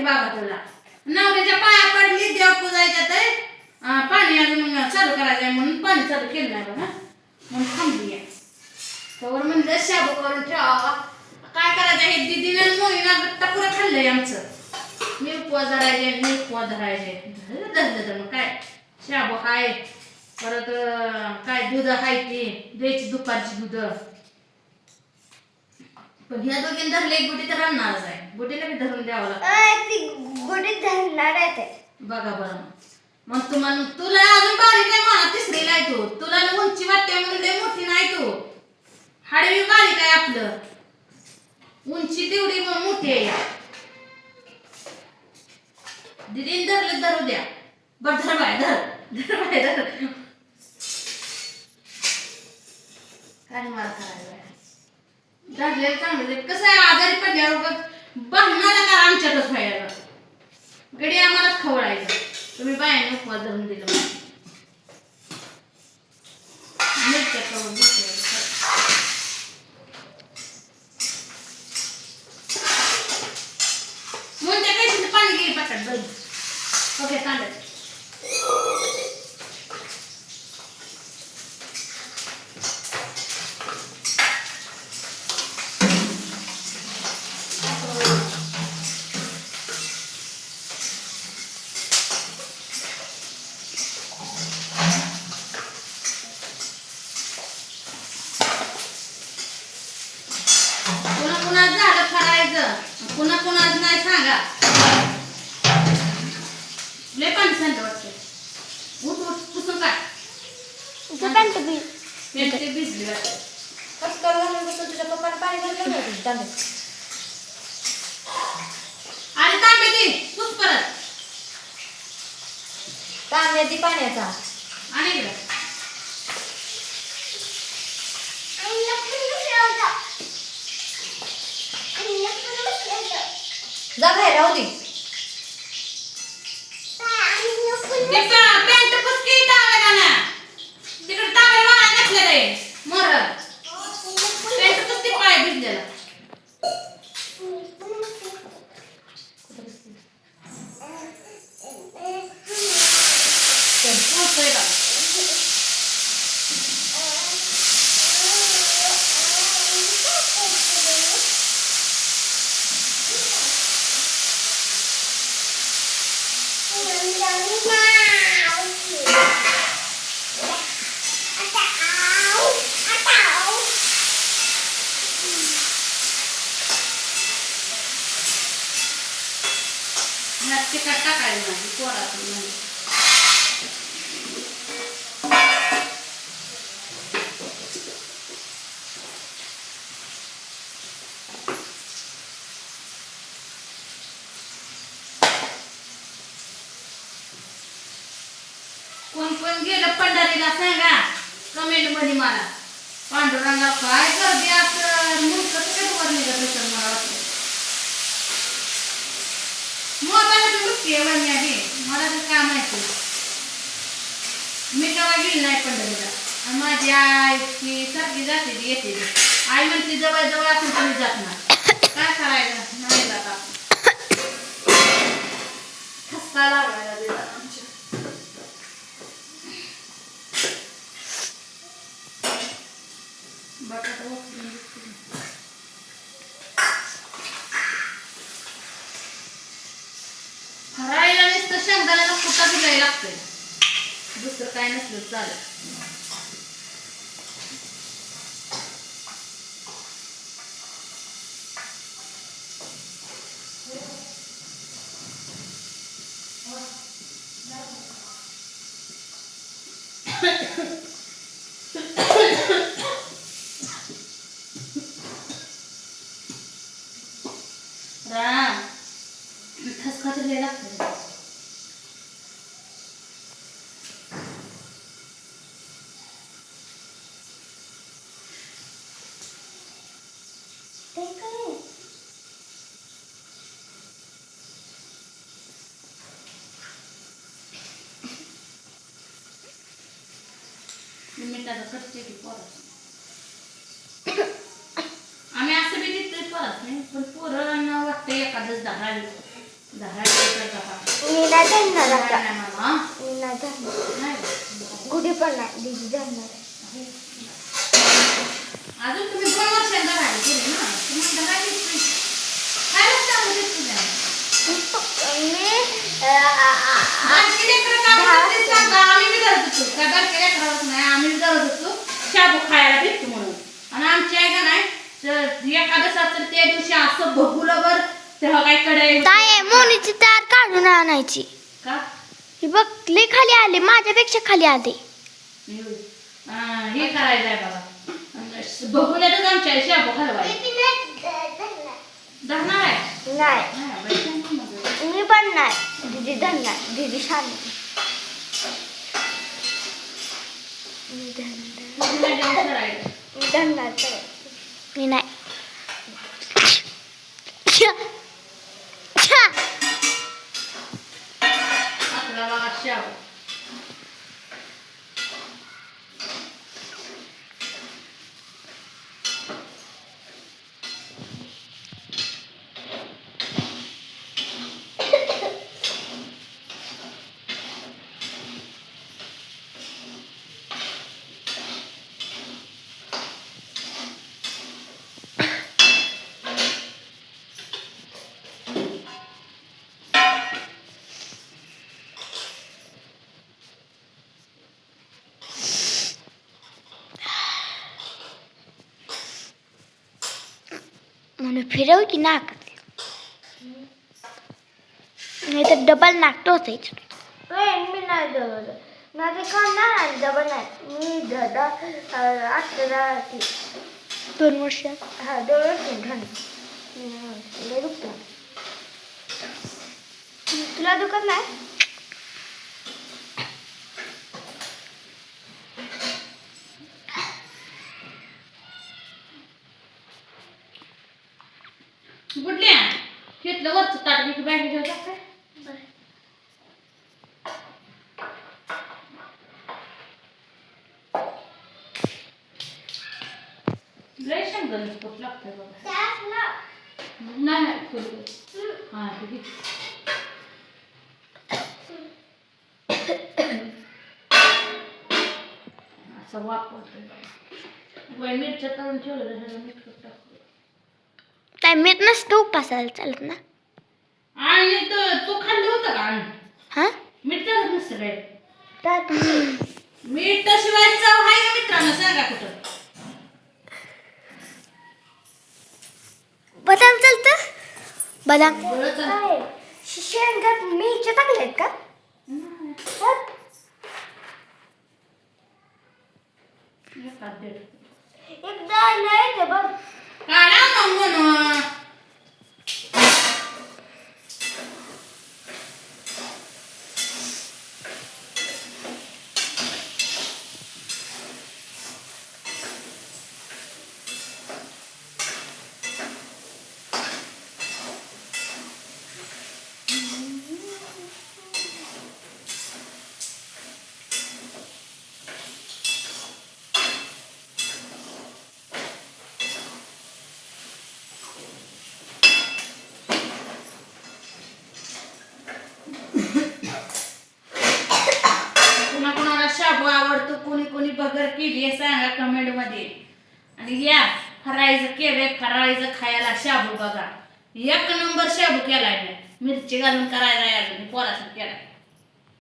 बाबा तुला नवऱ्याच्या पाया पडली देव पूजायच्या तर पाणी अजून चालू करायचं म्हणून पाणी चालू केलं नाही बघा म्हणून थांबली आहे तर म्हणलं शाबू करून ठेवावा काय करायचं हे दीदीने मोहीना टपुरं खाल्लंय आमचं मी उपवास धरायचे मी उपवास धरायचे धरलं तर मग काय शाबू आहे परत काय दूध आहे ती द्यायची दुपारची दूध पण ह्या दोघींनी धरले एक गुटी तर राहणारच आहे गुटीला बी धरून द्यावं लागतं गुटी धरणार आहे ते बघा बरं मग तुम्हाला तुला अजून बारीक आहे म्हणा तिसरीला आहे तू तुला उंची वाटते म्हणून लय मोठी नाही तू हाडवी बारीक आहे आपलं उंची तेवढी मोठी आहे दीदीने धरलं धरू द्या बर धर बाय धर धर बाय धर काय मला करायला धरले चांगले कसं आहे आजारी पडल्यावर बघणारा का आमच्यातच व्हायला गडी आम्हालाच खवळायचं तुम्ही बायाने उपवास धरून दिलं मिरच्या करून म्हणते काही पाणी घे पटकन बघ ओके चालेल पुन्हा झालं फरायचं पुन्हा नाही सांगा लय पाणी सांगत वाटतं उठ उठ पुसून काय पॅन्ट भिजली वाटतं पटकन घालून बसतो तुझ्या पप्पाला पाणी घालून आणि तांबे दे पुस परत तांब्या दी पाण्याचा आणि इकडं जा बाहेर राहू दे पॅन्ट पुसकी टाकायला ना तिकडे टाकायला मला घातलं रे मोर पॅन्ट पुसती पाय भिजलेला तिखट टाकायला नाही पोरात नाही कोण गेलं पंढरीला सांगा कमेंट मध्ये मला पांडुरंगा काय गर्दी असं मूर्ख कसं वर निघत असेल मला वाटतं मोबाईलची वृत्ती आहे मी आधी मला तर काय माहिती मी केव्हा गेली नाही पंढरीला आणि माझी आई ती सारखी जाते ती येते आई म्हणते जवळ जवळ असेल तर मी जात नाही काय करायचं नाही जात आपण ठसका लावायला दिला आमच्या बटाटा उकळून फरायला नुसतं शेंगदाण्याला फुटा दिलाय लागतंय दुसरं काय नसलं चालेल राम ठसका तर लय लागतंय मिठाचं करते की परत आम्ही असं बी देतोय परत नाही पण पोरांना वाटतं एखादंच दहा 10 लिटर दहा. मी नाही धरणार आता. नाही मामा. मी नाही धरणार. नाही. गुढी पण नाही दीदी धरणार. अजून तुम्ही 2 वर्षांचा राहिले केली ना तुम्हाला राहिलीच नाही. काय सांगू देत तुझ्या मी बारकी लेकरं काय म्हणतात ते सांगा. आम्ही बी धरत होतो काय बारक्या लेकरावरच नाही आम्ही बी धरत होतो शाबू खायला भेटतो म्हणून. आणि आमची आहे का नाही तर एखादं असेल त्या दिवशी असं बघुलवर तेव्हा काय कडाई ताई मोनीची तार काढून आणायची. का ही बघ लई खाली आले माझ्यापेक्षा खाली आले. हे करायचं आहे बाबा बघुल्यातच आमच्या आई शाबू हलवायची धरणार आहे. नाही मी पण नाही दीदी धरणार. दीदी छान मी धरणार मी नाही. आपला बघा शाबू म्हणून फिरव की नाक नाही तर डबल नाक टोचायचं. मी नाही डबल माझे खाणार आणि डबल नाही. मी 2 वर्ष हा 2 वर्ष लय दुखतं. तुला दुखत नाही. गुडल्या घेतलं वरचं ताट मी बॅग घेऊन टाकते. लय शेंगदाणे खूप लागतंय बघा. नाही फुल हां ठीक असं वापरतोय बघा. मिरच्या तळून ठेवलं तर मीठ टाकतो. काय मीठ नसतं उपासायला चालत ना. आणि तू खाल्लं होतं का आणि हा मीठ चालत नसतं काय मीठ शिवाय चव आहे का मित्रांनो सांगा कुठं. बदाम चालतं. बदाम बरं चालतं. शेंगात मिरच्या टाकल्यात का. एकदा नाही बघ काढा मग म्हणून कोणी कोणी बगर केली आहे सांगा कमेंट मध्ये. आणि या फराळीचं खायला शाबू बघा 1 नंबर शाबू केलाय. मिरची घालून करायला अजून पोरासाठी केलाय.